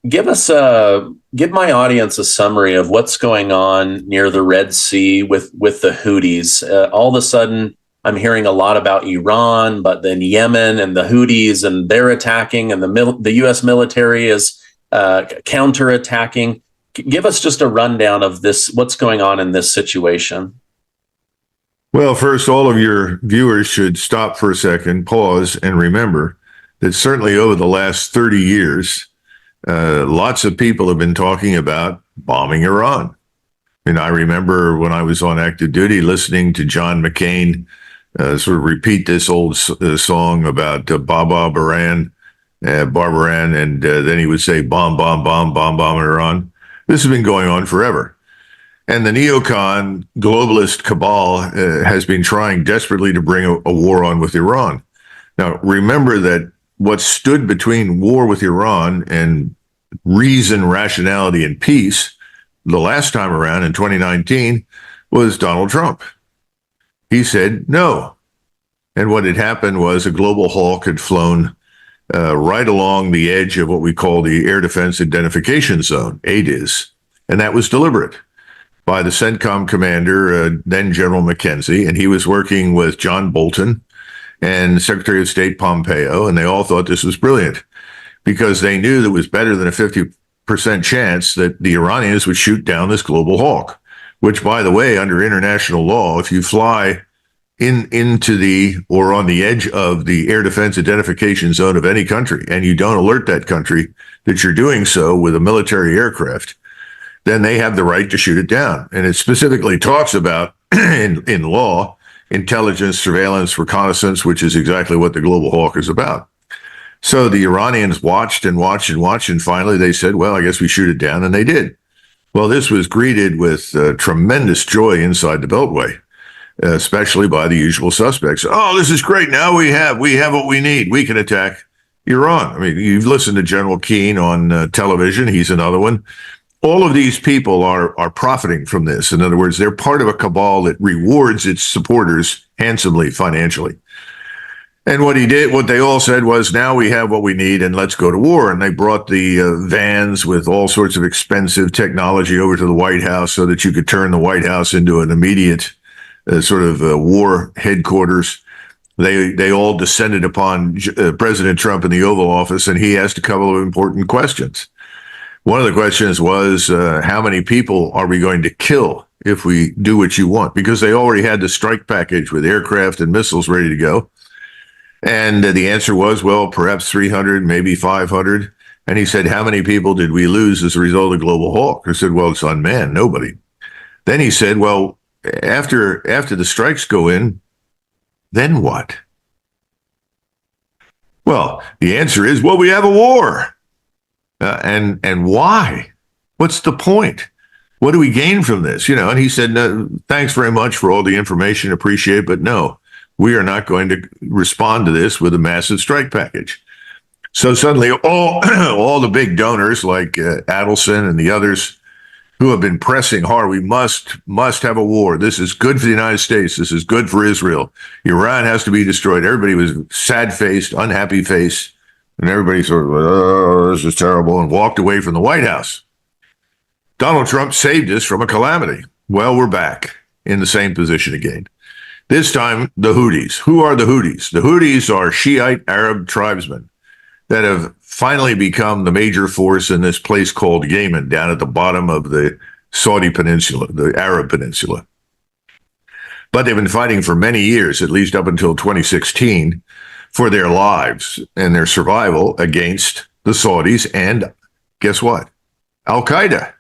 Give my audience a summary of what's going on near the Red Sea with the Houthis. All of a sudden, I'm hearing a lot about Iran, but then Yemen and the Houthis, and they're attacking, and the U.S. military is counterattacking. Give us just a rundown of this. What's going on in this situation? Well, first, all of your viewers should stop for a second, pause, and remember that certainly over the last 30 years, lots of people have been talking about bombing Iran. And I remember when I was on active duty listening to John McCain sort of repeat this old song about Baba Baran, Barbaran, and then he would say bomb, bomb, bomb, bomb, bomb Iran. This has been going on forever. And the neocon globalist cabal has been trying desperately to bring a war on with Iran. Now, remember that what stood between war with Iran and reason, rationality, and peace the last time around in 2019 was Donald Trump. He said no. And what had happened was a global hawk had flown right along the edge of what we call the Air Defense Identification Zone, ADIZ. And that was deliberate by the CENTCOM commander, then General McKenzie, and he was working with John Bolton and Secretary of State Pompeo, and they all thought this was brilliant because they knew there was better than a 50% chance that the Iranians would shoot down this global hawk, which, by the way, under international law, if you fly into the or on the edge of the air defense identification zone of any country and you don't alert that country that you're doing so with a military aircraft, then they have the right to shoot it down. And it specifically talks about in law, intelligence, surveillance, reconnaissance, which is exactly what the global hawk is about. So the Iranians watched and watched and watched, and finally they said, well, I guess we shoot it down, and they did. Well, this was greeted with tremendous joy inside the Beltway, especially by the usual suspects. Oh, this is great. Now we have what we need. We can attack Iran. I mean, you've listened to General Keane on television. He's another one. All of these people are profiting from this. In other words, they're part of a cabal that rewards its supporters handsomely financially. And what they all said was, now we have what we need and let's go to war. And they brought the vans with all sorts of expensive technology over to the White House so that you could turn the White House into an immediate sort of war headquarters. They all descended upon President Trump in the Oval Office, and he asked a couple of important questions. One of the questions was, how many people are we going to kill if we do what you want? Because they already had the strike package with aircraft and missiles ready to go. And the answer was, well, perhaps 300, maybe 500. And he said, how many people did we lose as a result of Global Hawk? I said, well, it's unmanned, nobody. Then he said, well, after the strikes go in, then what? Well, the answer is, well, we have a war. And why? What's the point? What do we gain from this? And he said, no, thanks very much for all the information. Appreciate it. But no, we are not going to respond to this with a massive strike package. So suddenly all the big donors like Adelson and the others who have been pressing hard, we must have a war. This is good for the United States. This is good for Israel. Iran has to be destroyed. Everybody was sad-faced, unhappy-faced. And everybody sort of, oh, this is terrible, and walked away from the White House. Donald Trump saved us from a calamity. Well, we're back in the same position again. This time, the Houthis. Who are the Houthis? The Houthis are Shiite Arab tribesmen that have finally become the major force in this place called Yemen, down at the bottom of the Saudi Peninsula, the Arab Peninsula. But they've been fighting for many years, at least up until 2016, for their lives and their survival against the Saudis and, guess what? Al-Qaeda,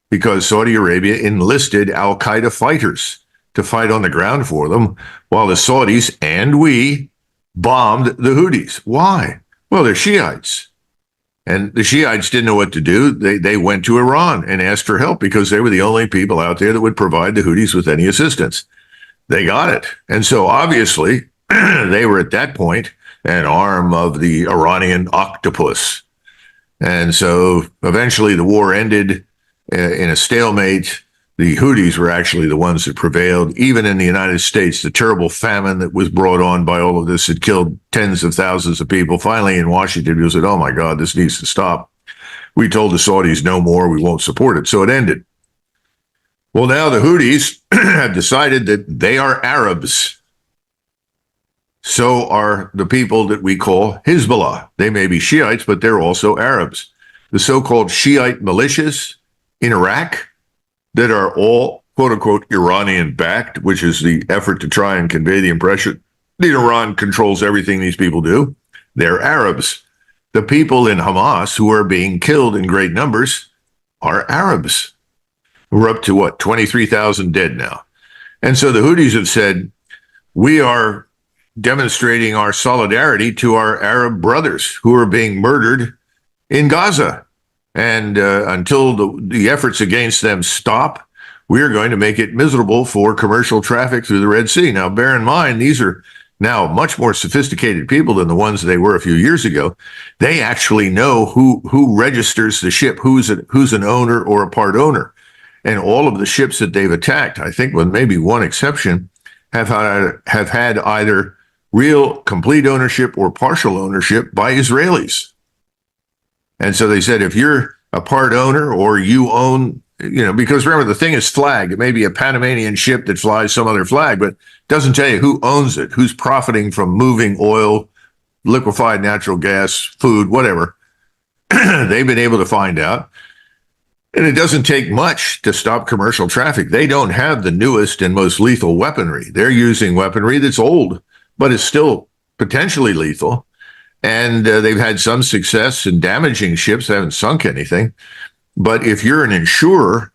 because Saudi Arabia enlisted Al-Qaeda fighters to fight on the ground for them, while the Saudis and we bombed the Houthis. Why? Well, they're Shiites. And the Shiites didn't know what to do. They went to Iran and asked for help because they were the only people out there that would provide the Houthis with any assistance. They got it. And so obviously they were at that point an arm of the Iranian octopus. And so eventually the war ended in a stalemate. The Houthis were actually the ones that prevailed. Even in the United States, the terrible famine that was brought on by all of this had killed tens of thousands of people. Finally, in Washington, people said, oh, my God, this needs to stop. We told the Saudis no more, we won't support it. So it ended. Well, now the Houthis have decided that they are Arabs. So are the people that we call Hezbollah. They may be Shiites, but they're also Arabs. The so-called Shiite militias in Iraq that are all, quote unquote, Iranian backed, which is the effort to try and convey the impression that Iran controls everything these people do. They're Arabs. The people in Hamas who are being killed in great numbers are Arabs. We're up to what, 23,000 dead now. And so the Houthis have said, we are demonstrating our solidarity to our Arab brothers who are being murdered in Gaza. And until the efforts against them stop, we are going to make it miserable for commercial traffic through the Red Sea. Now, bear in mind, these are now much more sophisticated people than the ones they were a few years ago. They actually know who registers the ship, who's an owner or a part owner. And all of the ships that they've attacked, I think with maybe one exception, have had either real complete ownership or partial ownership by Israelis. And so they said, if you're a part owner or you own, because remember, the thing is flag. It may be a Panamanian ship that flies some other flag, but doesn't tell you who owns it, who's profiting from moving oil, liquefied natural gas, food, whatever. They've been able to find out. And it doesn't take much to stop commercial traffic. They don't have the newest and most lethal weaponry. They're using weaponry that's old, but is still potentially lethal. And they've had some success in damaging ships. They haven't sunk anything. But if you're an insurer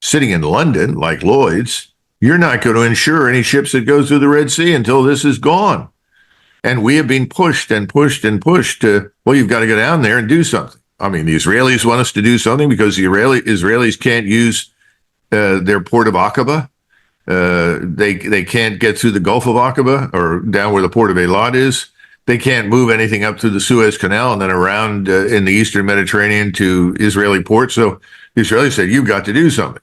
sitting in London, like Lloyd's, you're not going to insure any ships that go through the Red Sea until this is gone. And we have been pushed and pushed and pushed to, well, you've got to go down there and do something. I mean, the Israelis want us to do something because the Israelis can't use their port of Aqaba. They can't get through the Gulf of Aqaba or down where the port of Eilat is. They can't move anything up through the Suez Canal and then around in the Eastern Mediterranean to Israeli ports. So the Israelis said, you've got to do something.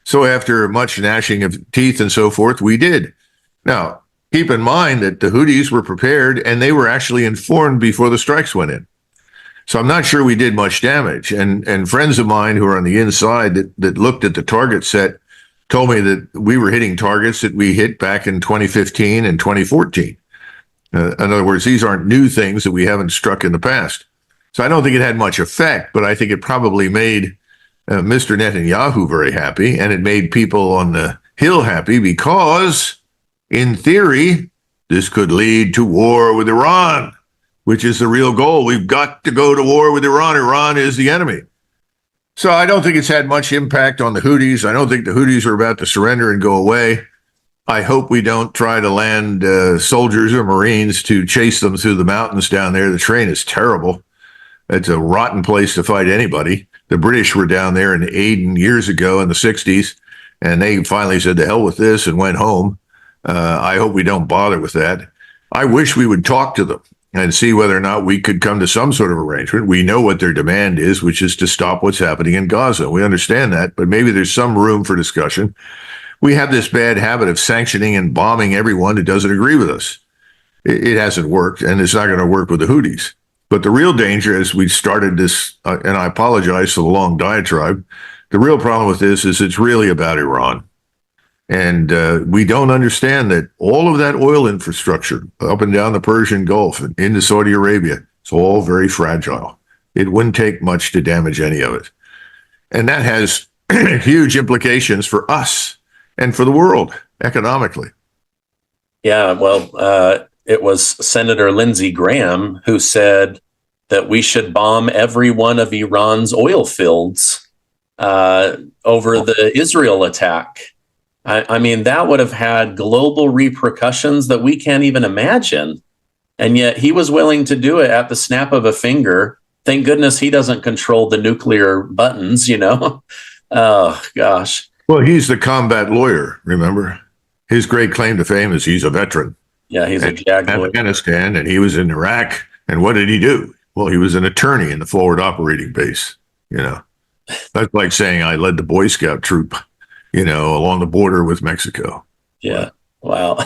So after much gnashing of teeth and so forth, we did. Now, keep in mind that the Houthis were prepared and they were actually informed before the strikes went in. So I'm not sure we did much damage. And friends of mine who are on the inside that looked at the target set told me that we were hitting targets that we hit back in 2015 and 2014. In other words, these aren't new things that we haven't struck in the past. So I don't think it had much effect, but I think it probably made Mr. Netanyahu very happy, and it made people on the Hill happy because, in theory, this could lead to war with Iran, which is the real goal. We've got to go to war with Iran. Iran is the enemy. So I don't think it's had much impact on the Houthis. I don't think the Houthis are about to surrender and go away. I hope we don't try to land soldiers or Marines to chase them through the mountains down there. The terrain is terrible. It's a rotten place to fight anybody. The British were down there in Aden years ago in the 60s, and they finally said, to hell with this, and went home. I hope we don't bother with that. I wish we would talk to them and see whether or not we could come to some sort of arrangement. We know what their demand is, which is to stop what's happening in Gaza. We understand that, but maybe there's some room for discussion. We have this bad habit of sanctioning and bombing everyone who doesn't agree with us. It hasn't worked, and it's not going to work with the Houthis. But the real danger, as we started this, and I apologize for the long diatribe, the real problem with this is it's really about Iran. And we don't understand that all of that oil infrastructure up and down the Persian Gulf and into Saudi Arabia, it's all very fragile. It wouldn't take much to damage any of it. And that has huge implications for us and for the world economically. Yeah, well, it was Senator Lindsey Graham who said that we should bomb every one of Iran's oil fields over the Israel attack. I mean, that would have had global repercussions that we can't even imagine. And yet he was willing to do it at the snap of a finger. Thank goodness he doesn't control the nuclear buttons, Oh, gosh. Well, he's the combat lawyer, remember? His great claim to fame is he's a veteran. Yeah, he's a JAG lawyer. Afghanistan, and he was in Iraq. And what did he do? Well, he was an attorney in the forward operating base. That's like saying I led the Boy Scout troop, along the border with Mexico. Yeah. Wow.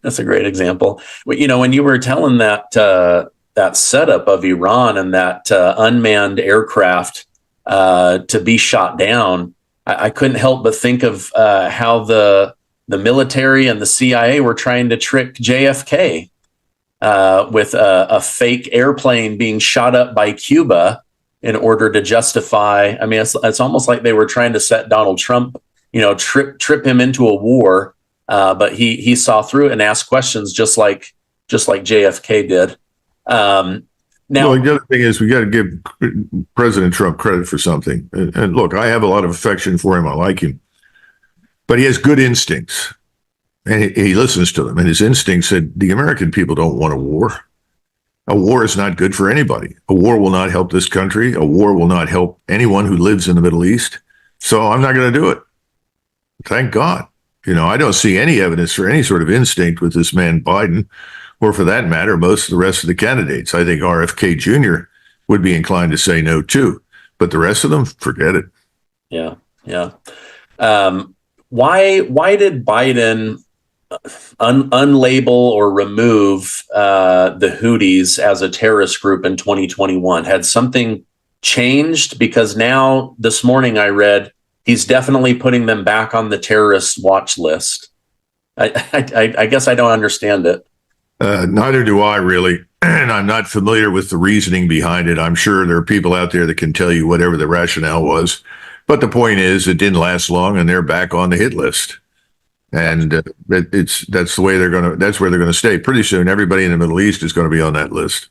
That's a great example. When you were telling that that setup of Iran and that unmanned aircraft to be shot down, I couldn't help but think of how the military and the CIA were trying to trick JFK with a fake airplane being shot up by Cuba in order to justify. I mean, it's almost like they were trying to set Donald Trump, trip him into a war, but he saw through it and asked questions just like JFK did. Now, well, the other thing is we got to give President Trump credit for something. And look, I have a lot of affection for him. I like him, but he has good instincts, and he listens to them. And his instincts said the American people don't want a war. A war is not good for anybody. A war will not help this country. A war will not help anyone who lives in the Middle East. So I'm not going to do it. Thank God. I don't see any evidence for any sort of instinct with this man Biden, or for that matter, most of the rest of the candidates. I think RFK Jr. would be inclined to say no too, but the rest of them, forget it. Yeah, yeah. Why did Biden unlabel or remove the Houthis as a terrorist group in 2021? Had something changed? Because now this morning I read he's definitely putting them back on the terrorist watch list. I guess I don't understand it. Neither do I really, and I'm not familiar with the reasoning behind it. I'm sure there are people out there that can tell you whatever the rationale was, but the point is it didn't last long, and they're back on the hit list, and that's where they're going to stay. Pretty soon, everybody in the Middle East is going to be on that list.